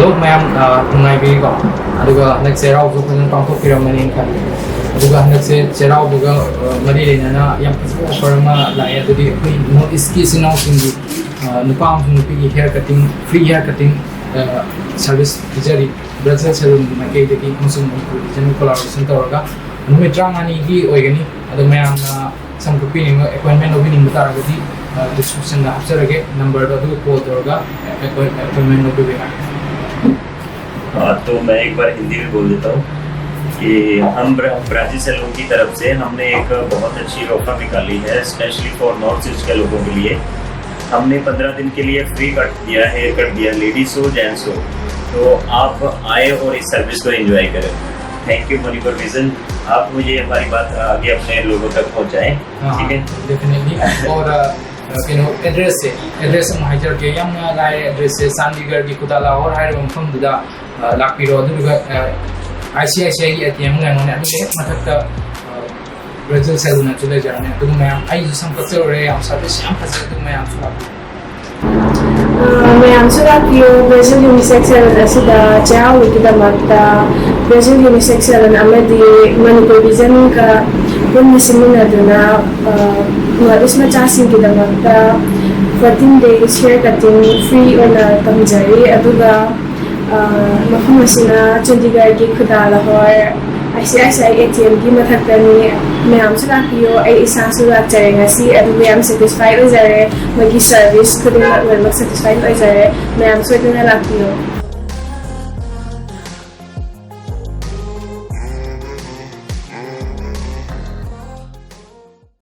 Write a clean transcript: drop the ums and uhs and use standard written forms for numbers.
Hello, ma'am. Nungaibigo. Aduga nagse-raw ko kung pangkopiramanin ka. Aduga nagse-raw mali na yang offer ma lae adudi no iski sinaw sindi nupa ang nupi hair cutting, free hair cutting service bijari Brazil salon na kay deki musum ko jenu collaboration tawga numitrang ani gi oigani adu mayam samkupi ni appointment opening mutaragati description na apsarage number adu call tawga appointment opening तो मैं एक बार हिंदी में बोल देता हूँ कि हम Brazil salon की तरफ से हमने एक बहुत अच्छी ऑफर निकाली है स्पेशली फॉर नॉर्थ ईस्ट के लोगों के लिए। हमने 15 दिन के लिए फ्री कट दिया, हेयर कट दिया, लेडीज हो जेंट्स हो, तो आप आए और इस सर्विस को एंजॉय करें। थैंक यू मणिपुर विजन, आप मुझे हमारी बात आगे अपने लोगों तक पहुँचाएं। ठीक है, डेफिनेटली। और एड्रेस से हाइजर के यम लाए एड्रेस से चंडीगढ़ की कुदाला और हायर मफम दुदा लापिरो दुगा ICICI की ATM ngane adu mathakta Brazil salon na chule jane adu mayam ai ju sampatse ore yam service yam phase adu mayam sura mayam sura pio Brazil unisex salon asida chao ikida matta Brazil unisex salon amadi Manipur vision ka punna simina duna notice macha sing kida matta 14 days hair cutting free ona tamjari aduga मफम असिना चंडीगढ़ की खुदा Lahore ICICI ATM की मथक्तनी ma'am से लापियो आई इसा से लाचरे ngasi adu ma'am satisfied हो जारे मगी service खुद में सेटिस्फाइड हो जारे मैम से इतना लापियो